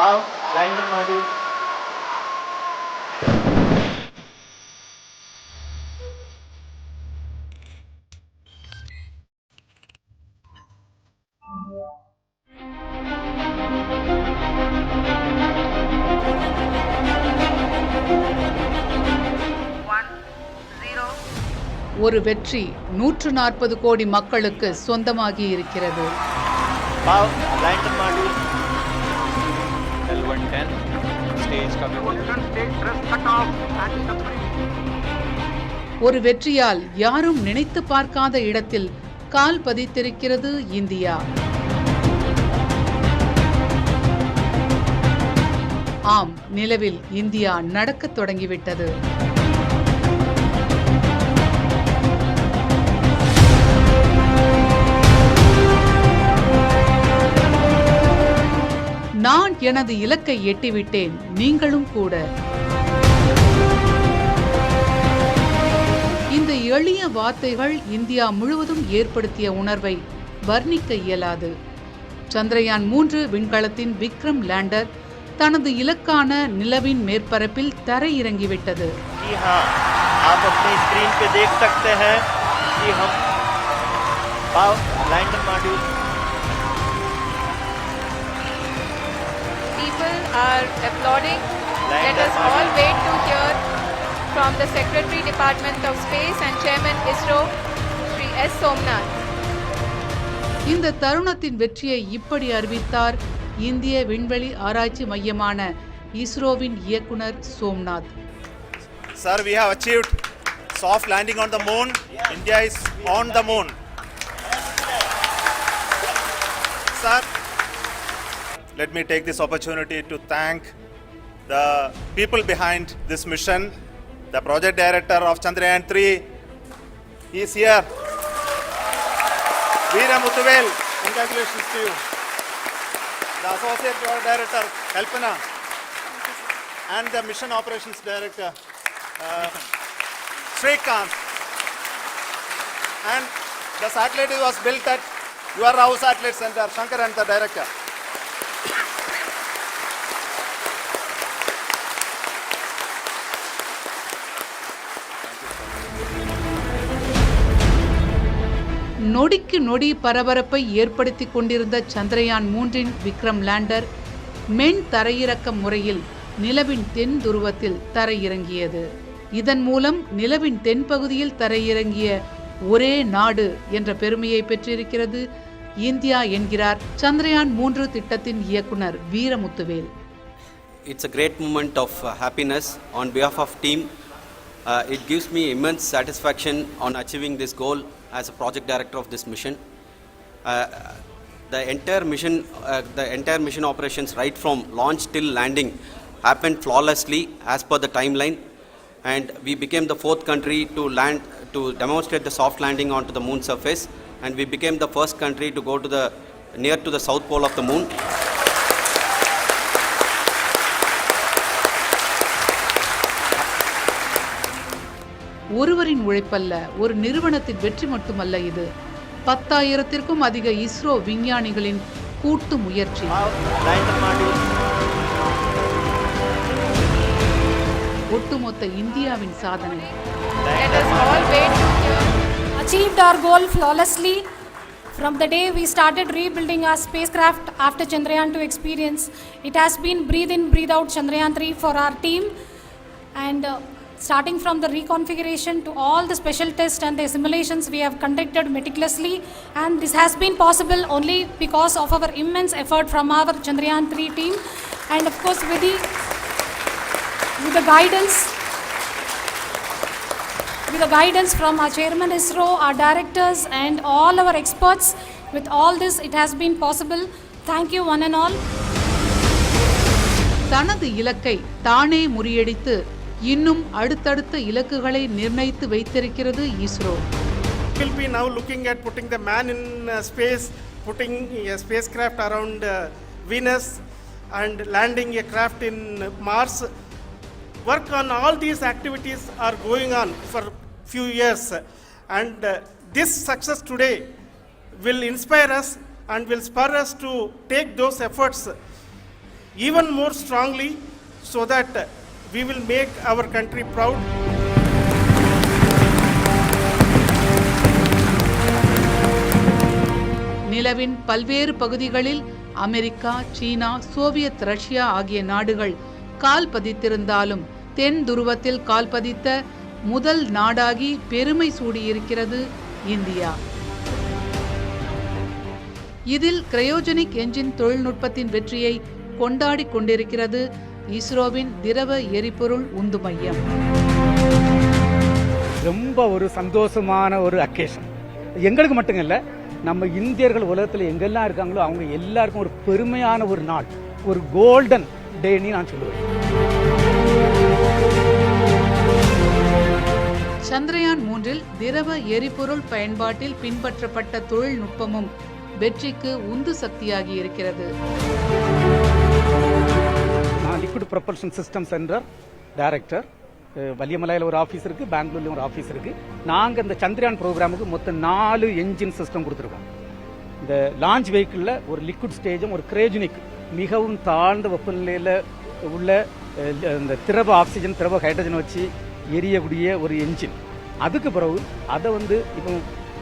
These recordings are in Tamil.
Power, landing module. ஒரு வெற்றி 140 கோடி மக்களுக்கு சொந்தமாகி இருக்கிறது. Power, landing module. L110 stage ஒரு வெற்றியால் யாரும் நினைத்து பார்க்காத இடத்தில் கால் பதித்திருக்கிறது இந்தியா. ஆம், நிலவில் இந்தியா நடக்கத் தொடங்கிவிட்டது. நான் எனது இலக்கை எட்டிவிட்டேன், நீங்களும் கூட. இந்த எளிய வார்த்தைகள் இந்தியா முழுவதும் ஏற்படுத்திய உணர்வை வர்ணிக்க இயலாது. சந்திரயான் 3 விண்கலத்தின் விக்ரம் லேண்டர் தனது இலக்கான நிலவின் மேற்பரப்பில் தரையிறங்கிவிட்டது. Are applauding. Let us all wait to hear from the Secretary Department of Space and Chairman ISRO, Shri S. Somnath. இந்த தருணத்தின் வெற்றியை இப்படி அறிவித்தார் இந்திய விண்வெளி ஆராய்ச்சி மையமான இஸ்ரோவின் இயக்குனர் Somnath. Sir, we have achieved soft landing on the moon. India is on the moon. Sir, let me take this opportunity to thank the people behind this mission. The project director of Chandrayaan 3 is here. Veera Muthuvel, congratulations to you. The associate project director, Kalpana, and the mission operations director, Srikanth. And the satellite was built at your Rao Satellite Center, Shankar and the director. நொடிக்கு நொடி பரபரப்பை ஏற்படுத்தி கொண்டிருந்த சந்திரயான் 3 விக்ரம் லேண்டர் மென் தரையிறக்க முறையில் நிலவின் தென் துருவத்தில் தரையிறங்கியது. இதன் மூலம் நிலவின் தென்பகுதியில் தரையிறங்கிய ஒரே நாடு என்ற பெருமையை பெற்றிருக்கிறது இந்தியா என்கிறார் சந்திரயான் 3 திட்டத்தின் இயக்குனர் Veeramuthuvel. It's a great moment of happiness on behalf of team. It gives me immense satisfaction on achieving this goal as a project director of this mission. The entire mission operations right from launch till landing happened flawlessly as per the timeline, and we became the 4th country to land to demonstrate the soft landing onto the moon surface, and we became the first country to go to the near to the south pole of the moon. ஒருவரின் உழைப்பல்ல, ஒரு நிறுவனத்தின் வெற்றி மட்டுமல்ல, இது 10,000க்கும் அதிக இஸ்ரோ விஞ்ஞானிகளின் கூட்டு முயற்சி. ஒட்டுமொத்த இந்தியாவின் சாதனை. Let us all wait to hear. Achieved our goal flawlessly from the day we started rebuilding our spacecraft after Chandrayaan 2 experience. It has been breathe in, breathe out Chandrayaan 3 for our team, and starting from the reconfiguration to all the special tests and the simulations we have conducted meticulously, and this has been possible only because of our immense effort from our Chandrayaan 3 team, and of course with the guidance from our chairman ISRO, our directors and all our experts. With all this, it has been possible. Thank you one and all. தனது இலக்கை தானே முறியடித்து இன்னும் அடுத்தடுத்த இலக்குகளை நிர்ணயித்து வைத்திருக்கிறது ISRO. We'll be now looking at putting the man in space, putting a spacecraft around Venus and landing a craft in Mars. Work on all these activities are going on for few years, and this success today will inspire us and will spur us to take those efforts even more strongly so that we will make our country proud. நிலவின் பல்வேறு பகுதிகளில் அமெரிக்கா, சீனா, சோவியத் ரஷ்யா ஆகிய நாடுகள் கால் பதித்திருந்தாலும் தென் துருவத்தில் கால் பதித்த முதல் நாடாகி பெருமை சூடியிருக்கிறது இந்தியா. இதில் கிரையோஜெனிக் என்ஜின் தொழில்நுட்பத்தின் வெற்றியை கொண்டாடி கொண்டிருக்கிறது இஸ்ரோவின் திரவ எரிபொருள் உந்து மையம். ரொம்ப ஒரு சந்தோஷமான ஒரு அக்கேஷன். எங்களுக்கு மட்டும் இல்லை, நம்ம இந்தியர்கள் உலகத்தில் எங்கெல்லாம் இருக்காங்களோ அவங்க எல்லாருக்கும் ஒரு பெருமையான ஒரு நாள், ஒரு கோல்டன் டேன்னு நான் சொல்லுவேன். சந்திரயான் 3இல் திரவ எரிபொருள் பயன்பாட்டில் பின்பற்றப்பட்ட தொழில்நுட்பமும் வெற்றிக்கு உந்து சக்தியாகி இருக்கிறது. நான் liquid propulsion system centre director. வலியமலையில் ஒரு ஆஃபீஸ் இருக்குது, பெங்களூர்லேயும் ஒரு ஆஃபீஸ் இருக்குது. நாங்கள் இந்த சந்திரயான் ப்ரோக்ராமுக்கு மொத்தம் 4 என்ஜின் சிஸ்டம் கொடுத்துருக்கோம். இந்த லான்ச் வெஹிக்கிளில் ஒரு லிக்விட் ஸ்டேஜும் ஒரு கிரையோஜெனிக் மிகவும் தாழ்ந்த வெப்பநிலையில் உள்ள இந்த திரவ ஆக்சிஜன் திரவ ஹைட்ரஜன் வச்சு எரியக்கூடிய ஒரு என்ஜின். அதுக்கு பிறகு அதை இப்போ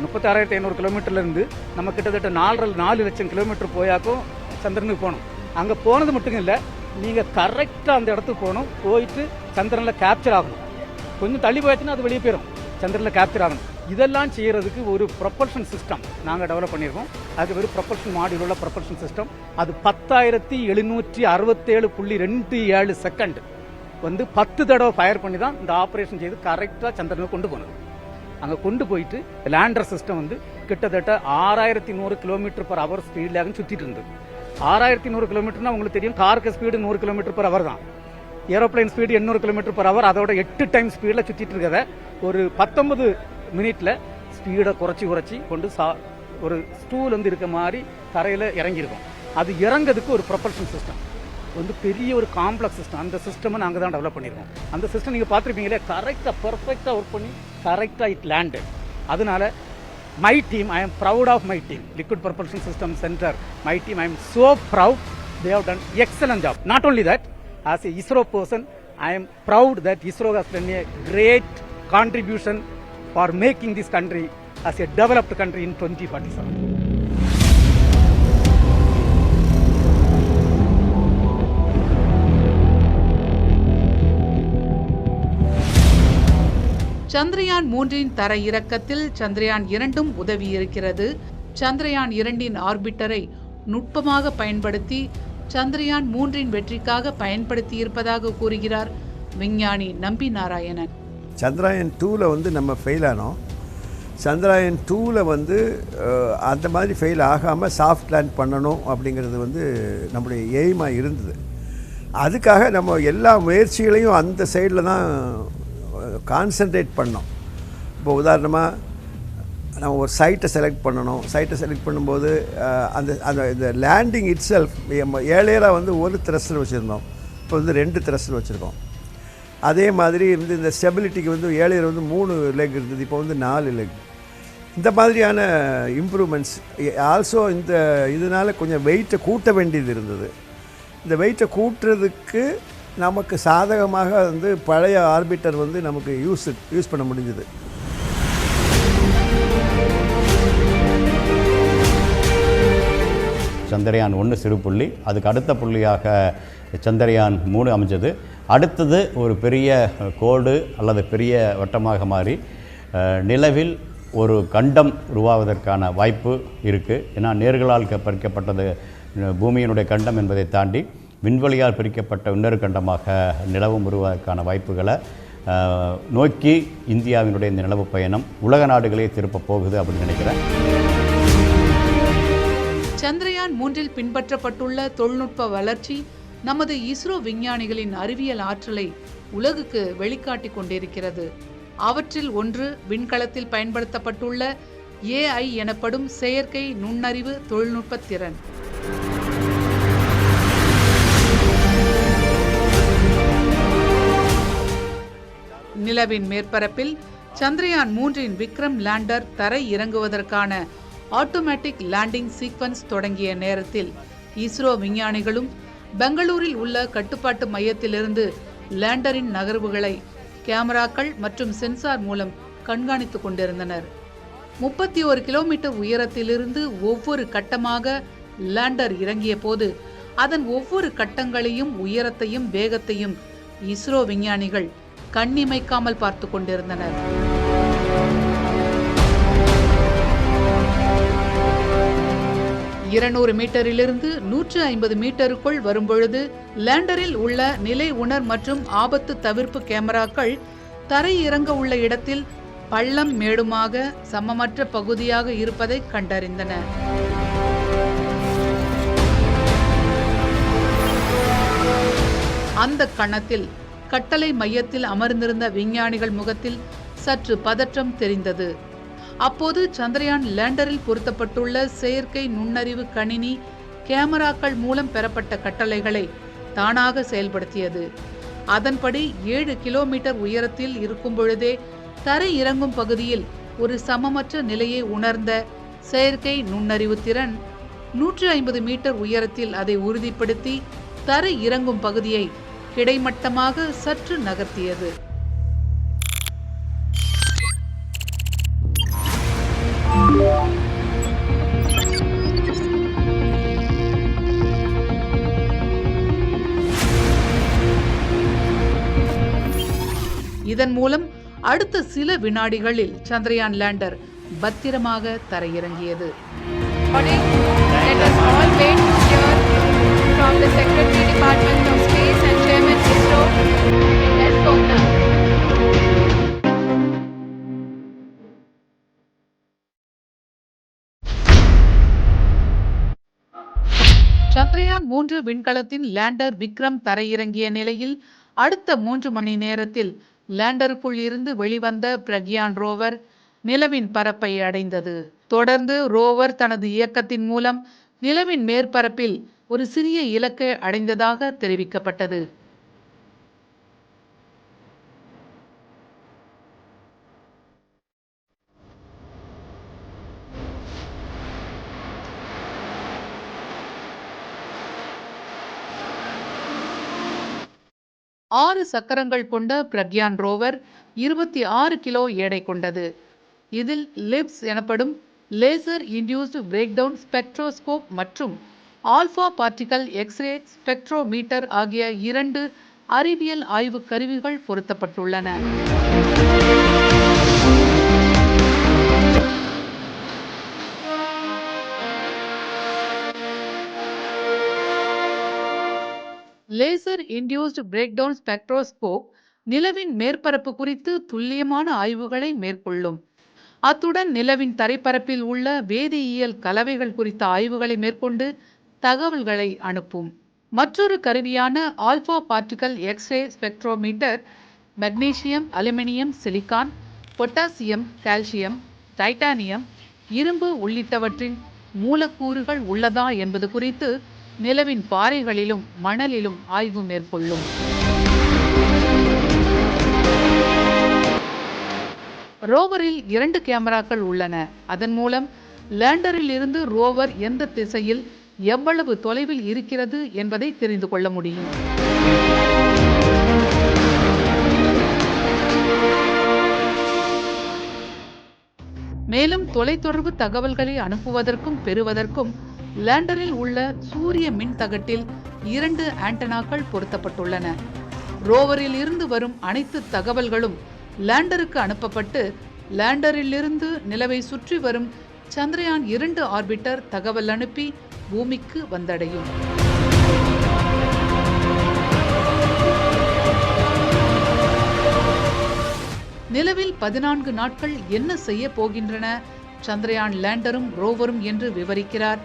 36,500 கிலோமீட்டர்லேருந்து நம்ம கிட்டத்தட்ட 4 லட்சம் கிலோமீட்டர் போயாக்கும் சந்திரனுக்கு போகணும். அங்கே போனது மட்டும் இல்லை, நீங்கள் கரெக்டாக அந்த இடத்துக்கு போகணும். போயிட்டு சந்திரனில் கேப்சர் ஆகணும். கொஞ்சம் தள்ளி போயாச்சுன்னா அது வெளியே போயிடும், சந்திரனில் கேப்சர் ஆகணும். இதெல்லாம் செய்கிறதுக்கு ஒரு ப்ரொபல்ஷன் சிஸ்டம் நாங்கள் டெவலப் பண்ணியிருக்கோம். அது ஒரு ப்ரொபல்ஷன் மாடியூல் உள்ள ப்ரொபல்ஷன் சிஸ்டம். அது 10,767.27 செகண்ட் 10 தடவை ஃபயர் பண்ணி தான் இந்த ஆப்ரேஷன் செய்து கரெக்டாக சந்திரனுக்கு கொண்டு போனது. அங்கே கொண்டு போயிட்டு லேண்டர் சிஸ்டம் கிட்டத்தட்ட 6,100 km/h ஸ்பீடில் சுற்றிட்டு இருந்தது. 6,100 கிலோமீட்டர்னா உங்களுக்கு தெரியும், காருக்கு ஸ்பீடு 100 km/h தான். Aeroplane speed 800 km/h. அதோட 8 டைம் ஸ்பீடில் சுற்றிட்டு இருக்கத ஒரு 19 மினிட்ல ஸ்பீடை குறைச்சி கொண்டு ஒரு ஸ்டூல் இருக்க மாதிரி தரையில் இறங்கியிருக்கும். அது இறங்கிறதுக்கு ஒரு ப்ரொபல்ஷன் சிஸ்டம் பெரிய ஒரு காம்ப்ளெக்ஸ் சிஸ்டம். அந்த சிஸ்டமை நாங்கள் தான் டெவலப் பண்ணியிருக்கோம். அந்த சிஸ்டம் நீங்கள் பார்த்துருப்பீங்களே, கரெக்டாக பர்ஃபெக்டாக ஒர்க் பண்ணி கரெக்டாக இட் லேண்டட். அதனால my team, I am proud of my team, Liquid Propulsion System Center, my team, I am so proud. They have done excellent job. Not only that, as a ISRO person, I am proud that ISRO has done a great contribution for making this country as a developed country in 2047. Chandrayaan 3இன் தர இறக்கத்தில் சந்திரயான் 2ம் உதவியிருக்கிறது. சந்திரயான் 2இன் ஆர்பிட்டரை நுட்பமாக பயன்படுத்தி சந்திரயான் 3இன் வெற்றிக்காக பயன்படுத்தியிருப்பதாக கூறுகிறார் விஞ்ஞானி நம்பி நாராயணன். சந்திரயான் 2ல் நம்ம ஃபெயில் ஆனோம். சந்திரயான் 2ல் அந்த மாதிரி ஃபெயில் ஆகாமல் சாஃப்ட் லேண்ட் பண்ணணும் அப்படிங்கிறது நம்முடைய எய்மாக இருந்தது. அதுக்காக நம்ம எல்லா முயற்சிகளையும் அந்த சைடில் தான் கான்சன்ட்ரேட் பண்ணோம். இப்போ உதாரணமாக நம்ம ஒரு சைட்டை செலக்ட் பண்ணணும். சைட்டை செலக்ட் பண்ணும்போது அந்த இந்த லேண்டிங் இட் செல்ஃப் ஏழையராக ஒரு த்ரஸ்டர் வச்சுருந்தோம், இப்போ 2 த்ரஸ்டர் வச்சுருக்கோம். அதே மாதிரி இந்த ஸ்டெபிலிட்டிக்கு ஏழையர் 3 லெக் இருந்தது, இப்போ 4 லெக். இந்த மாதிரியான இம்ப்ரூவ்மெண்ட்ஸ். ஆல்சோ இதனால் கொஞ்சம் வெயிட்டை கூட்ட வேண்டியது இருந்தது. இந்த வெயிட்டை கூட்டுறதுக்கு நமக்கு சாதகமாக பழைய ஆர்பிட்டர் நமக்கு யூஸ் பண்ண முடிஞ்சது. சந்திரயான் 1 சிறு புள்ளி, அதுக்கு அடுத்த புள்ளியாக சந்திரயான் 3 அமைஞ்சது. அடுத்தது ஒரு பெரிய கோடு அல்லது பெரிய வட்டமாக மாறி நிலவில் ஒரு கண்டம் உருவாவதற்கான வாய்ப்பு இருக்குது. ஏன்னா நேர்களால் பறிக்கப்பட்டது பூமியினுடைய கண்டம் என்பதை தாண்டி விண்வெளியால் பிரிக்கப்பட்ட இன்னொரு கண்டமாக நிலவும் உருவாவதற்கான வாய்ப்புகளை நோக்கி இந்தியாவினுடைய இந்த நிலவு பயணம் உலக நாடுகளே திருப்ப போகுது அப்படின்னு நினைக்கிறேன். சந்திரயான் 3இல் பின்பற்றப்பட்டுள்ள தொழில்நுட்ப வளர்ச்சி நமது இஸ்ரோ விஞ்ஞானிகளின் அறிவியல் ஆற்றலை உலகுக்கு வெளிக்காட்டிக் கொண்டிருக்கிறது. அவற்றில் ஒன்று விண்கலத்தில் பயன்படுத்தப்பட்டுள்ள AI எனப்படும் செயற்கை நுண்ணறிவு தொழில்நுட்ப திறன். நிலவின் மேற்பரப்பில் சந்திரயான் 3இன் விக்ரம் லேண்டர் தரை இறங்குவதற்கான ஆட்டோமேட்டிக் லேண்டிங் சீக்வன்ஸ் தொடங்கிய நேரத்தில் இஸ்ரோ விஞ்ஞானிகளும் பெங்களூரில் உள்ள கட்டுப்பாட்டு மையத்திலிருந்து லேண்டரின் நகர்வுகளை கேமராக்கள் மற்றும் சென்சார் மூலம் கண்காணித்துக் கொண்டிருந்தனர். 31 கிலோமீட்டர் உயரத்திலிருந்து ஒவ்வொரு கட்டமாக லேண்டர் இறங்கிய போது அதன் ஒவ்வொரு கட்டங்களையும் உயரத்தையும் வேகத்தையும் இஸ்ரோ விஞ்ஞானிகள் கண்ணிமைக்காமல் பார்த்து கொண்டிருந்தனர். இருநூறு மீட்டரிலிருந்து 150 மீட்டருக்குள் வரும்பொழுது லேண்டரில் உள்ள நிலை உணர் மற்றும் ஆபத்து தவிர்ப்பு கேமராக்கள் தரை இறங்க உள்ள இடத்தில் பள்ளம் மேடுமாக சமமற்ற பகுதியாக இருப்பதை கண்டறிந்தன. அந்த கணத்தில் கட்டளை மையத்தில் அமர்ந்திருந்த விஞ்ஞானிகள் முகத்தில் சற்று பதற்றம் தெரிந்தது. அப்போது சந்திரயான் லேண்டரில் பொருத்தப்பட்டுள்ள செயற்கை நுண்ணறிவு கணினி கேமராக்கள் மூலம் பெறப்பட்ட கட்டளைகளை தானாக செயல்படுத்தியது. அதன்படி 7 கிலோமீட்டர் உயரத்தில் இருக்கும் பொழுதே தரை இறங்கும் பகுதியில் ஒரு சமமற்ற நிலையை உணர்ந்த செயற்கை நுண்ணறிவு திறன் 150 மீட்டர் உயரத்தில் அதை உறுதிப்படுத்தி தரை இறங்கும் பகுதியை கிடைமட்டமாக சற்று நகர்த்தியது. இதன் மூலம் அடுத்த சில வினாடிகளில் சந்திரயான் லேண்டர் பத்திரமாக தரையிறங்கியது. Let us all wait to hear from the Secretary Department of Space and Chairman ISRO, S. Somna. Chandrayaan 3 விண்கலத்தின் லேண்டர் விக்ரம் தரையிறங்கிய நிலையில் அடுத்த 3 மணி நேரத்தில் லேண்டருக்குள் இருந்து வெளிவந்த பிரக்யான் ரோவர் நிலவின் பரப்பை அடைந்தது. தொடர்ந்து ரோவர் தனது இயக்கத்தின் மூலம் நிலவின் மேற்பரப்பில் ஒரு சிறிய இலக்கை அடைந்ததாக தெரிவிக்கப்பட்டது. ஆறு சக்கரங்கள் கொண்ட பிரக்யான் ரோவர் 26 கிலோ எடை கொண்டது. இதில் லிப்ஸ் எனப்படும் லேசர் இன்டியூஸ்டு பிரேக்டவுன் ஸ்பெக்ட்ரோஸ்கோப் மற்றும் ஆல்பா பார்ட்டிகல் எக்ஸ்ரே ஸ்பெக்ட்ரோமீட்டர் ஆகிய 2 அறிவியல் ஆய்வு கருவிகள் பொருத்தப்பட்டுள்ளன. லேசர் இன்டியூஸ்டு பிரேக்டவுன் ஸ்பெக்ட்ரோஸ்கோப் நிலவின் மேற்பரப்பு குறித்து துல்லியமான ஆய்வுகளை மேற்கொள்ளும். அத்துடன் நிலவின் தரைப்பரப்பில் உள்ள வேதியியல் கலவைகள் குறித்த ஆய்வுகளை மேற்கொண்டு தகவல்களை அனுப்பும். மற்றொரு கருவியான alpha particle X ray spectrometer magnesium, aluminium, silicon, potassium, calcium, titanium, இரும்பு உள்ளிட்டவற்றின் மூலக்கூறுகள் உள்ளதா என்பது குறித்து நிலவின் பாறைகளிலும் மணலிலும் ஆய்வு மேற்கொள்ளும். ரோவரில் 2 கேமராக்கள் உள்ளன. அதன் மூலம் லேண்டரில் இருந்து ரோவர் எந்த திசையில் எவ்வளவு தொலைவில் இருக்கிறது என்பதை தெரிந்து கொள்ள முடியும். மேலும் தொலைத்தொடர்பு தகவல்களை அனுப்புவதற்கும் பெறுவதற்கும் லேண்டரில் உள்ள சூரிய மின் தகட்டில் 2 ஆண்டனாக்கள் பொருத்தப்பட்டுள்ளன. ரோவரில் இருந்து வரும் அனைத்து தகவல்களும் லேண்டருக்கு அனுப்பப்பட்டு லேண்டரில் இருந்து நிலவை சுற்றி வரும் சந்திரயான் 2 ஆர்பிட்டர் தகவல் அனுப்பி பூமிக்கு வந்தடையும். நிலவில் 14 நாட்கள் என்ன செய்ய போகின்றன சந்திரயான் லேண்டரும் ரோவரும் என்று விவரிக்கிறார்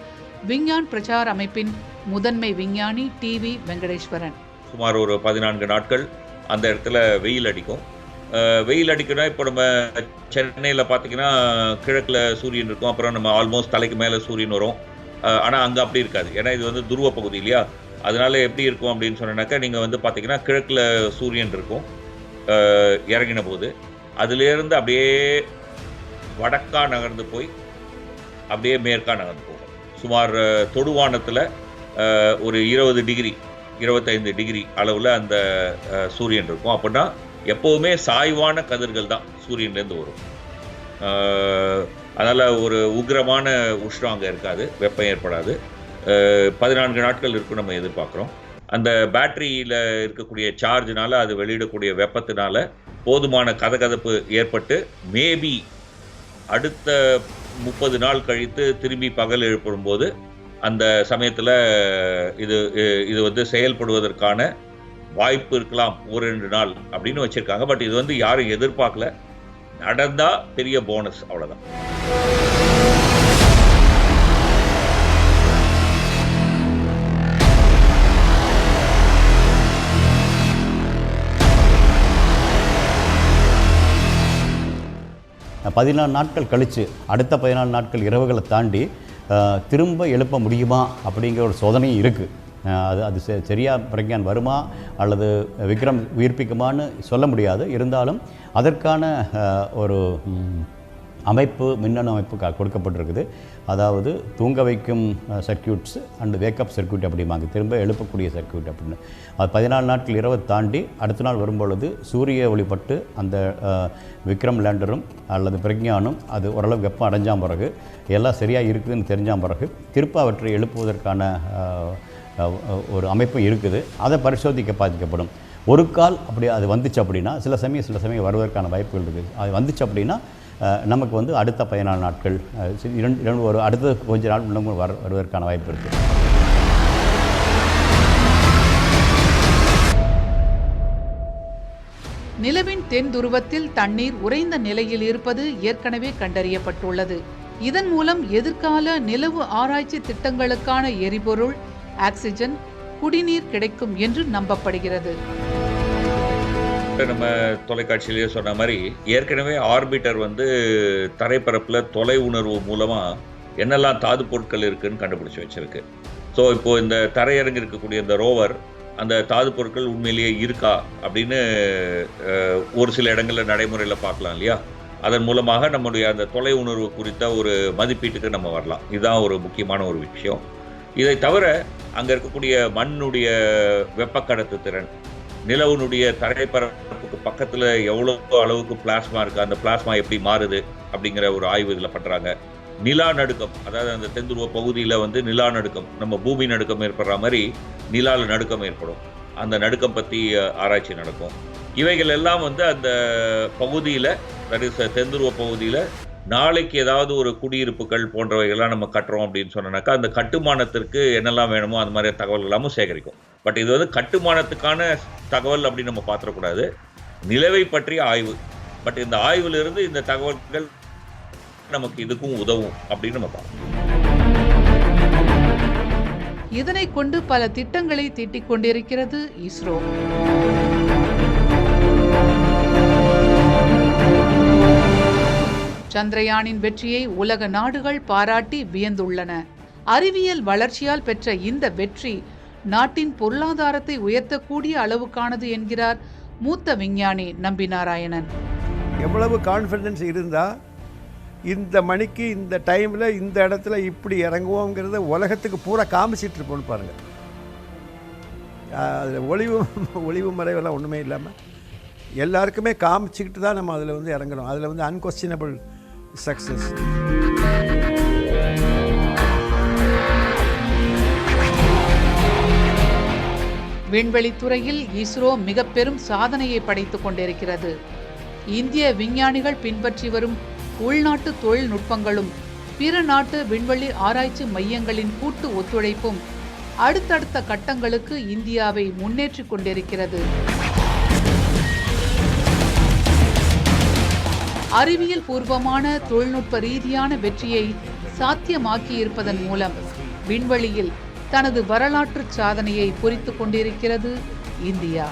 விஞ்ஞான் பிரச்சார் அமைப்பின் முதன்மை விஞ்ஞானி டிவி வெங்கடேஸ்வரன். சுமார் ஒரு 14 நாட்கள் அந்த இடத்துல வெயில் அடிக்கும். வெயில் அடிக்கணும். இப்போ நம்ம சென்னையில் பார்த்தீங்கன்னா கிழக்கில் சூரியன் இருக்கும், அப்புறம் நம்ம ஆல்மோஸ்ட் தலைக்கு மேலே சூரியன் வரும். ஆனால் அங்கே அப்படி இருக்காது, ஏன்னா இது வந்து துருவ பகுதி இல்லையா. அதனால எப்படி இருக்கும் அப்படின்னு சொன்னாக்கா, நீங்கள் வந்து பார்த்தீங்கன்னா கிழக்கில் சூரியன் இருக்கும் இறங்கின போது, அதுலேருந்து அப்படியே வடக்கா நகர்ந்து போய் அப்படியே மேற்கா நகர்ந்து போகும். சுமார் தொடுவானத்தில் ஒரு 20 டிகிரி 25 டிகிரி அளவில் அந்த சூரியன் இருக்கும். அப்படின்னா எப்போவுமே சாய்வான கதிர்கள் தான் சூரியன்லேருந்து வரும். அதனால் ஒரு உக்கிரமான உஷ்ணம் அங்கே இருக்காது, வெப்பம் ஏற்படாது. 14 நாட்கள் இருக்கும் நம்ம எதிர்பார்க்குறோம். அந்த பேட்டரியில் இருக்கக்கூடிய சார்ஜினால அது வெளியிடக்கூடிய வெப்பத்தினால போதுமான கதகதப்பு ஏற்பட்டு மேபி அடுத்த 30 நாள் கழித்து திரும்பி பகல் எழுப்படும் போது அந்த சமயத்தில் இது வந்து செயல்படுவதற்கான வாய்ப்பு இருக்கலாம் 1-2 நாள் அப்படின்னு வச்சுருக்காங்க. பட் இது வந்து யாரும் எதிர்பார்க்கல. நடந்தால் பெரிய போனஸ், அவ்வளோதான். பதினாலு நாட்கள் கழித்து அடுத்த 14 நாட்கள் இரவுகளை தாண்டி திரும்ப எழுப்ப முடியுமா அப்படிங்கிற ஒரு சோதனையும் இருக்குது. அது சரியாக பிரக்ஞான் வருமா அல்லது விக்ரம் உயிர்ப்பிக்குமான்னு சொல்ல முடியாது. இருந்தாலும் அதற்கான ஒரு அமைப்பு, மின்னணு அமைப்பு கொடுக்கப்பட்டிருக்குது. அதாவது தூங்க வைக்கும் சர்க்கியூட்ஸ் அண்டு வேக்கப் சர்க்கியூட் அப்படிம்பாங்க, திரும்ப எழுப்பக்கூடிய சர்க்கியூட் அப்படின்னு. அது 14 நாட்கள் இரவை தாண்டி அடுத்த நாள் வரும்பொழுது சூரிய ஒளிப்பட்டு அந்த விக்ரம் லேண்டரும் அல்லது பிரக்ஞானும் அது ஓரளவு வெப்பம் அடைஞ்சால் பிறகு எல்லாம் சரியாக இருக்குதுன்னு தெரிஞ்சால் பிறகு திரும்ப அவற்றை எழுப்புவதற்கான ஒரு அமைப்பு இருக்குது. அதை பாதிக்கப்படும். ஒரு கால் அப்படி அது வந்துச்சு அப்படின்னா சில சமயம் வருவதற்கான வாய்ப்புகள் இருக்குது. அது வந்துச்சு அப்படின்னா நமக்கு வந்து அடுத்த 14 நாட்கள் ஒரு அடுத்த கொஞ்ச நாள் இன்னும் வருவதற்கான வாய்ப்பு இருக்குது. நிலவின் தென் துருவத்தில் தண்ணீர் உறைந்த நிலையில் இருப்பது ஏற்கனவே கண்டறியப்பட்டுள்ளது. இதன் மூலம் எதிர்கால நிலவு ஆராய்ச்சி திட்டங்களுக்கான எரிபொருள், ஆக்சிஜன், குடிநீர் கிடைக்கும் என்று நம்பப்படுகிறது. நம்ம தொலைக்காட்சியிலேயே சொன்ன மாதிரி ஏற்கனவே ஆர்பிட்டர் வந்து தரைப்பரப்பில் தொலை உணர்வு மூலமாக என்னெல்லாம் தாது பொருட்கள் இருக்குதுன்னு கண்டுபிடிச்சி வச்சுருக்கு. ஸோ இப்போது இந்த தரையிறங்கி இருக்கக்கூடிய இந்த ரோவர் அந்த தாது பொருட்கள் உண்மையிலேயே இருக்கா அப்படின்னு ஒரு சில இடங்களில் நடைமுறையில் பார்க்கலாம் இல்லையா. அதன் மூலமாக நம்முடைய அந்த தொலை உணர்வு குறித்த ஒரு மதிப்பீட்டுக்கு நம்ம வரலாம். இதுதான் ஒரு முக்கியமான ஒரு விஷயம். இதை தவிர அங்கே இருக்கக்கூடிய மண்ணுடைய வெப்பக்கடத்து திறன், நிலவுனுடைய தரைப்பரப்புக்கு பக்கத்தில் எவ்வளோ அளவுக்கு பிளாஸ்மா இருக்குது, அந்த பிளாஸ்மா எப்படி மாறுது அப்படிங்கிற ஒரு ஆய்வு இதில் பண்ணுறாங்க. நிலா நடுக்கம், அதாவது அந்த தென்துருவ பகுதியில் வந்து நிலா நடுக்கம், நம்ம பூமி நடுக்கம் ஏற்படுற மாதிரி நிலாவில் நடுக்கம் ஏற்படும். அந்த நடுக்கம் பற்றி ஆராய்ச்சி நடக்கும். இவைகள் எல்லாம் வந்து அந்த பகுதியில், தென்துருவ பகுதியில் நாளைக்கு ஏதாவது ஒரு குடியிருப்புகள் போன்றவைகள்லாம் நம்ம கட்டுறோம் அப்படின்னு சொன்னோன்னாக்கா அந்த கட்டுமானத்திற்கு என்னெல்லாம் வேணுமோ அந்த மாதிரி தகவல் எல்லாமும் சேகரிக்கும். பட் இது வந்து கட்டுமானத்துக்கான தகவல் அப்படின்னு நம்ம பார்த்துடக்கூடாது. நிலவை பற்றிய ஆய்வு. பட் இந்த ஆய்விலிருந்து இந்த தகவல்கள் நமக்கு இதுக்கும் உதவும் அப்படின்னு நம்ம பார்க்கணும். இதனை கொண்டு பல திட்டங்களை தீட்டிக் கொண்டிருக்கிறது இஸ்ரோ. சந்திரயானின் வெற்றியை உலக நாடுகள் பாராட்டி வியந்துள்ளன. அறிவியல் வளர்ச்சியால் பெற்ற இந்த வெற்றி நாட்டின் பொருளாதாரத்தை உயர்த்தக்கூடிய அளவுக்கானது என்கிறார் மூத்த விஞ்ஞானி நம்பி நாராயணன். எவ்வளவு கான்ஃபிடன்ஸ் இருந்தால் இந்த மணிக்கு இந்த டைமில் இந்த இடத்துல இப்படி இறங்குவோங்கிறத உலகத்துக்கு பூரா காமிச்சிட்டு இருப்போம்னு பாருங்கள். அதில் ஒளிவு மறைவெல்லாம் ஒன்றுமே இல்லாமல் எல்லாருக்குமே காமிச்சிக்கிட்டு தான் நம்ம அதில் வந்து இறங்கணும். அதில் வந்து அன்கொஸ்டினபிள் சக்ஸஸ். விண்வெளித்துறையில் இஸ்ரோ மிக பெரும் சாதனையை படைத்துக் கொண்டிருக்கிறது. இந்திய விஞ்ஞானிகள் பின்பற்றி வரும் உள்நாட்டு தொழில்நுட்பங்களும் பிற நாட்டு விண்வெளி ஆராய்ச்சி மையங்களின் கூட்டு ஒத்துழைப்பும் அடுத்தடுத்த கட்டங்களுக்கு இந்தியாவை முன்னேற்றிக் கொண்டிருக்கிறது. அறிவியல் பூர்வமான தொழில்நுட்ப ரீதியான வெற்றியை சாத்தியமாக்கியிருப்பதன் மூலம் விண்வெளியில் தனது வரலாற்று சாதனையை புரித்துக் கொண்டிருக்கிறது இந்தியா.